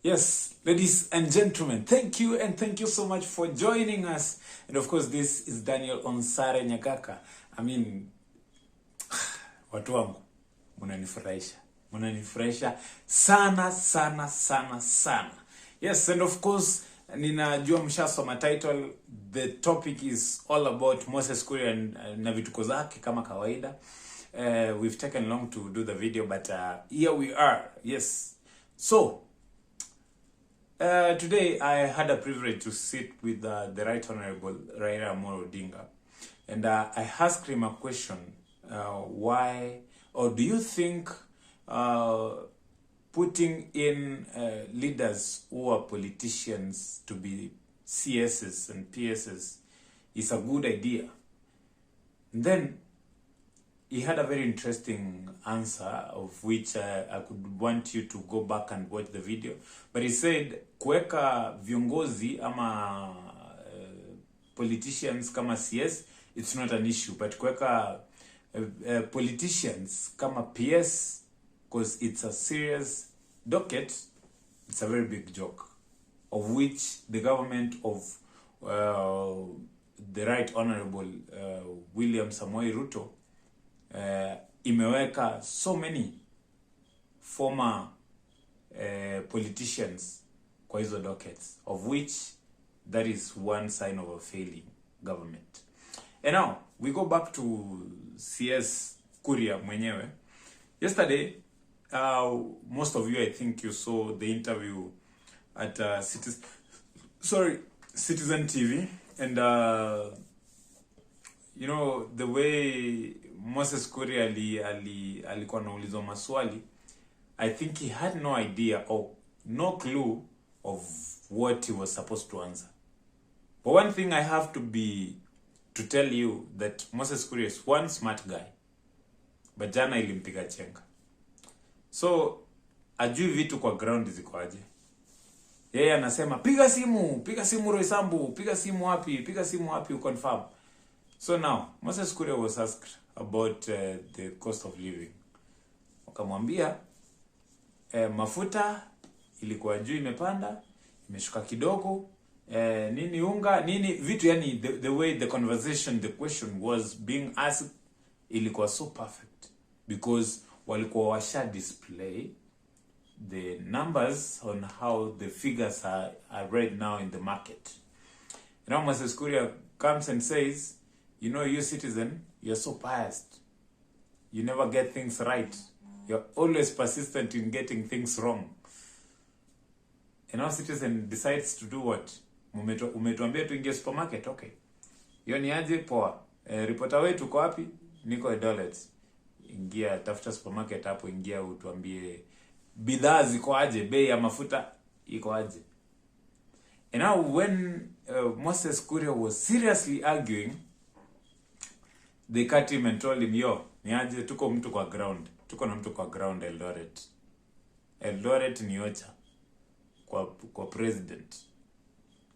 Yes, ladies and gentlemen, thank you and thank you so much for joining us. And of course, this is Daniel Onsare Nyakaka. I mean, watu wangu, munanifurahisha sana sana sana sana. Yes, and of course, ninajua mshasoma title. The topic is all about Moses Kuria na vituko zake kama kawaida. We've taken long to do the video, but here we are. Yes. So, today I had a privilege to sit with the Right Honorable Raila Amolo Odinga, and I asked him a question: why, or do you think putting in leaders who are politicians to be CSs and PSs is a good idea? And then he had a very interesting answer, of which I could want you to go back and watch the video. But he said, kuweka viongozi ama politicians kama CS, it's not an issue. But kuweka politicians kama PS, because it's a serious docket, it's a very big joke, of which the government of the Right Honorable William Samoei Ruto imeweka so many former politicians kwa hizo dockets, of which that is one sign of a failing government. And now we go back to CS Kuria mwenyewe. Yesterday, most of you, I think you saw the interview at Citizen TV, and you know, the way Moses Kuria alikuwa anaulizwa maswali, I think he had no idea or no clue of what he was supposed to answer. But one thing I have to tell you, that Moses Kuria is one smart guy, but jana ilimpiga chenga. So ajui vitu kwa ground ziko aje. Yeye anasema piga simu Roysambu, piga simu wapi uconfirm. So now Moses Kuria was asked about the cost of living. Wakamwambia mafuta ilikuwa juu imepanda, imeshuka kidogo, nini unga, nini vitu, yani the way the conversation, the question was being asked ilikuwa so perfect, because walikuwa washa display the numbers on how the figures are right now in the market. You know, Moses Kuria comes and says, you know, you citizen, you're so biased. You never get things right. You're always persistent in getting things wrong. And our citizen decides to do what? Umetuambia tuingie supermarket, okay. Hiyo ni aje? Poa. Reporter wetu uko wapi? Niko Eldoret. Ingia tafuta supermarket hapo, ingia utuambie bidhaa ziko aje, bei ya mafuta iko aje. And now when Moses Kuria was seriously arguing, they cut him and told him, yo, ni aje, tuko na mtu kwa ground Eldoret ni ocha kwa president.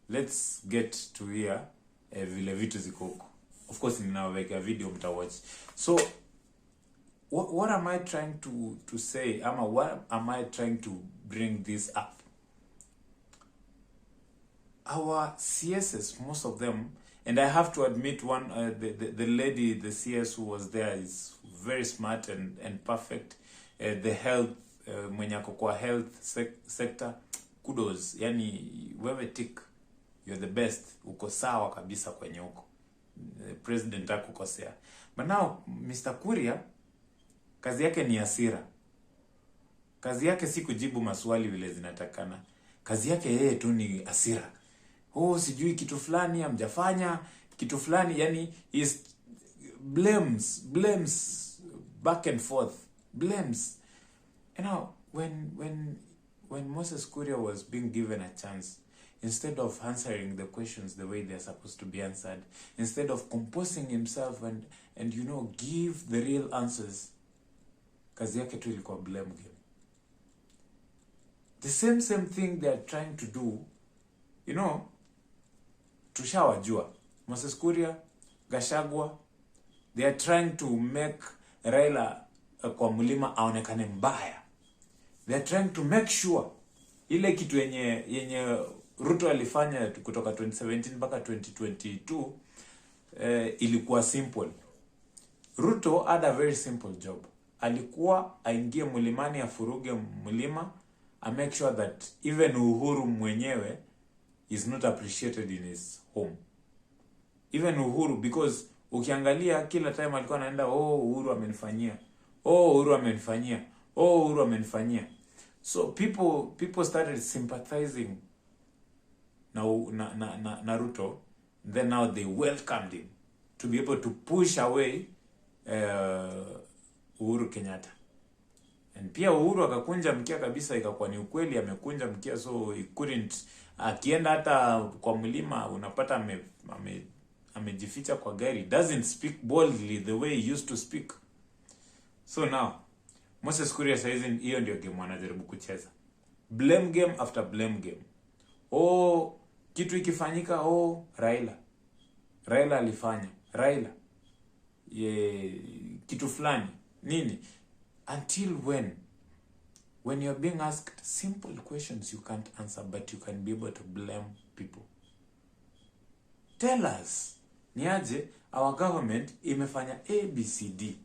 Let's get to hear vile vitu ziko huko. Of course ninaweka video mtawatch. So what am I trying to say? What am I trying to bring this up? Our CSs, most of them, and I have to admit one, the lady, the CS who was there, is very smart and perfect. The health, mwenye ako kwa health sector, kudos. Yani, wewe tick, you're the best. Uko sawa kabisa kwenye uko. President hakukosea. But now, Mr. Kuria, kazi yake ni hasira. Kazi yake si kujibu maswali vile zinatakana. Kazi yake yeye tu ni hasira. Oh, sijui kitu fulani hamjafanya, kitu fulani, yani is blames back and forth, blames. And now when Moses Kuria was being given a chance, instead of answering the questions the way they're supposed to be answered, instead of composing himself and you know, give the real answers, kazi yake tu ilikuwa blame game. The same thing they are trying to do, you know. Tushawajua Moses Kuria, Gashagwa, they are trying to make Raila kwa mlima aonekane mbaya. They are trying to make sure Ile kitu yenye Ruto alifanya kutoka 2017 mpaka 2022 ilikuwa simple. Ruto had a very simple job. Alikuwa aingie mlimani, afuruge mlima, make sure that even Uhuru mwenyewe is not appreciated in his home. Even Uhuru, because ukiangalia kila time alikuwa anaenda, oh Uhuru amenifanyia, oh Uhuru amenifanyia, oh Uhuru amenifanyia. So people started sympathizing na Ruto. Then now they welcomed him to be able to push away Uhuru Kenyatta. And pia Uhuru akakunja mkia kabisa, ikakuwa ni ukweli amekunja mkia, so he couldn't, akienda hata kwa mlima unapata amejificha kwa gari, doesn't speak boldly the way he used to speak. So now Moses Kuria saizi hiyo ndio game anajaribu kucheza. Blame game after blame game. Oh, kitu ikifanyika, oh Raila alifanya. Raila kitu fulani nini, until when you're being asked simple questions you can't answer, but you can be able to blame people. Tell us, niaje our government imefanya ABCD,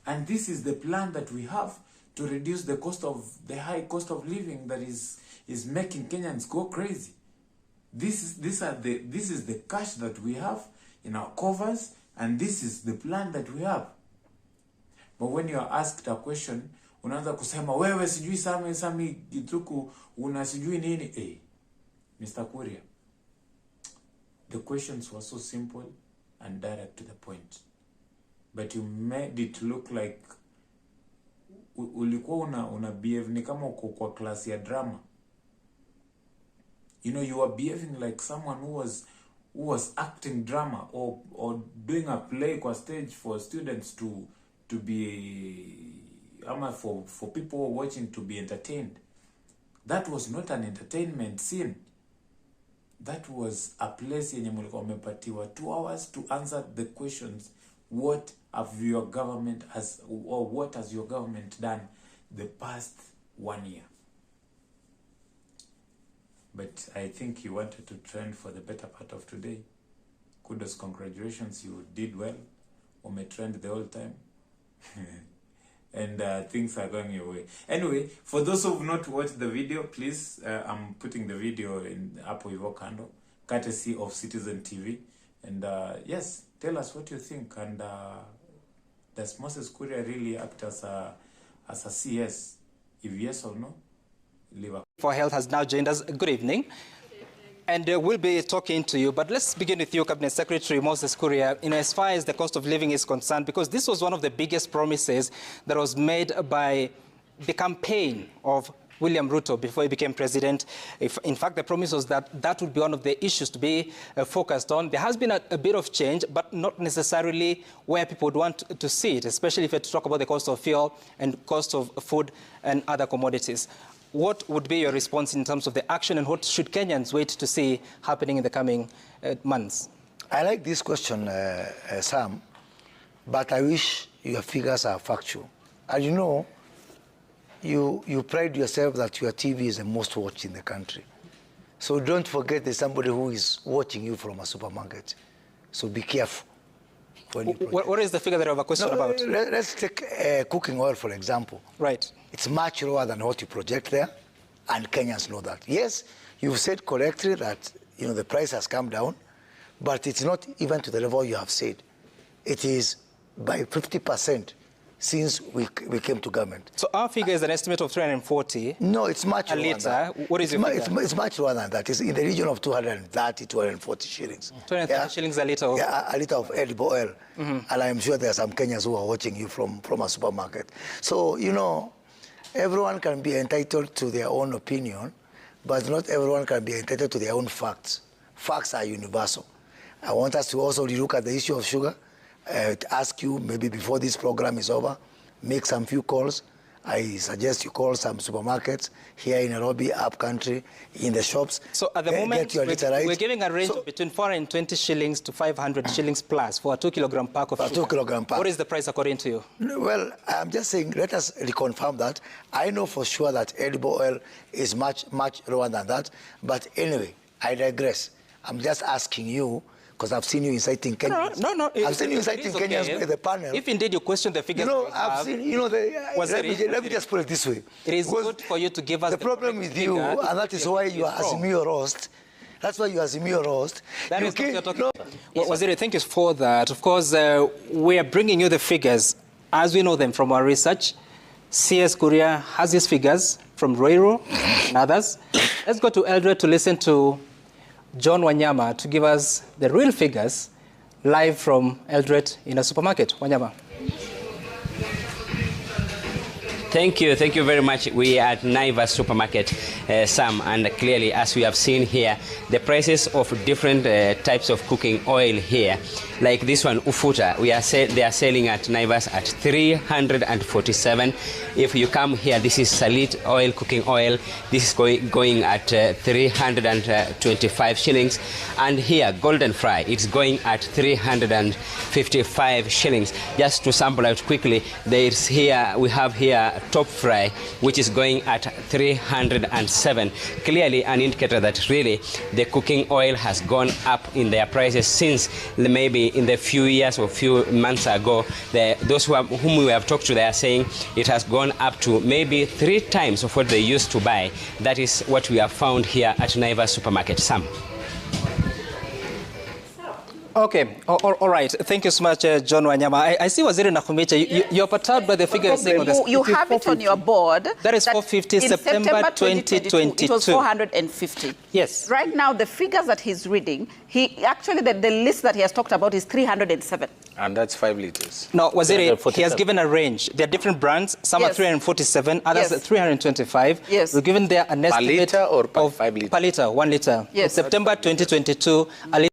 and this is the plan that we have to reduce the high cost of living that is making Kenyans go crazy. This is the cash that we have in our covers, and this is the plan that we have. But when you are asked a question, unaanza kusema wewe sijui Sami Gituku una sijui nini. Mr. Kuria, the questions were so simple and direct to the point, but you made it look like ulikuwa una behave ni kama uko kwa class ya drama. You know, you are behaving like someone who was acting drama or doing a play kwa stage for students to be for people watching to be entertained. That was not an entertainment scene. That was a place yenye mlikuwa mmepatiwa 2 hours to answer the questions. What has your government done the past 1 year? But I think you wanted to trend for the better part of today. Kudos, congratulations, you did well. Trend the whole time. And things are going your way. Anyway, for those who have not watched the video, please, I'm putting the video in Apple Ivokando, courtesy of Citizen TV. And yes, tell us what you think. And does Moses Kuria really act as a CS? If yes or no, leave a for Health has now joined us. Good evening. And we'll be talking to you, but let's begin with you, Cabinet Secretary Moses Kuria, as far as the cost of living is concerned, because this was one of the biggest promises that was made by the campaign of William Ruto before he became president. In fact, the promise was that that would be one of the issues to be focused on. There has been a bit of change, but not necessarily where people would want to see it, especially if you talk about the cost of fuel and cost of food and other commodities. What would be your response in terms of the action, and what should Kenyans wait to see happening in the coming months? I like this question, Sam, but I wish your figures are factual. As you know, you pride yourself that your TV is the most watched in the country. So don't forget there's somebody who is watching you from a supermarket. So be careful. What is the figure that you have a question about? Let's take cooking oil, for example. Right. It's much lower than what you project there, and Kenyans know that. Yes, you've said correctly that the price has come down, but it's not even to the level you have said. It is by 50% since we came to government. So our figure is an estimate of 340. No, it's much lower than that. What is your figure? It's much lower than that. It's in the region of 230, 240 shillings. 230 shillings a litre of? Yeah, a litre of edible oil. And I'm sure there are some Kenyans who are watching you from a supermarket. So, everyone can be entitled to their own opinion, but not everyone can be entitled to their own facts. Facts are universal. I want us to also look at the issue of sugar. To ask you, maybe before this program is over, make some few calls I suggest you call some supermarkets here in Nairobi, up country, in the shops. So at the moment, we're giving a range of between 420 shillings to 500 shillings plus for a 2 kilogram pack of sugar. 2 kilogram pack. What is the price according to you? Well, I'm just saying, let us reconfirm that. I know for sure that edible oil is much lower than that. But anyway, I digress. I'm just asking you, because I've seen you inciting Kenyans. No. I've seen you inciting Kenyans by the panel. If indeed you question the figures, I've seen, let me just put it this way. It is good for you to give us the problem with you, and that is why you are Azimio roast. That's why you are Azimio roast. That is what you're talking about. Waziri, thank you for that. Of course, we are bringing you the figures as we know them from our research. CS Kuria has his figures from Ruiru and others. Let's go to Eldoret to listen to John Wanyama to give us the real figures live from Eldoret in a supermarket. Wanyama. Thank you very much. We are at Naivas supermarket, Sam, and clearly, as we have seen here, the prices of different types of cooking oil here, like this one, Ufuta, they are selling at Naivas at 347. If you come here, this is Salit oil, cooking oil. This is going at 325 shillings, and here Golden Fry, it's going at 355 shillings. Just to sample out quickly, we have here Top Fry, which is going at 307. Clearly an indicator that really the cooking oil has gone up in their prices since maybe in the few years or few months ago. Those whom we have talked to, they are saying it has gone up to maybe 3 times of what they used to buy. That is what we have found here at Naivas supermarket. Sam. Okay, all right. Thank you so much, John Wanyama. I see Waziri Nakhumicha, you're perturbed by the figures. You have it on your board. That is 450, September 2022. It was 450. Yes. Right now, the figures that he's reading, the list that he has talked about is 307. And that's 5 liters. No, Waziri, he has given a range. There are different brands. Some are 347, others are 325. Yes. We're given there an estimate per liter or per of 5 liters? per liter, 1 liter. Yes. September 2022, a liter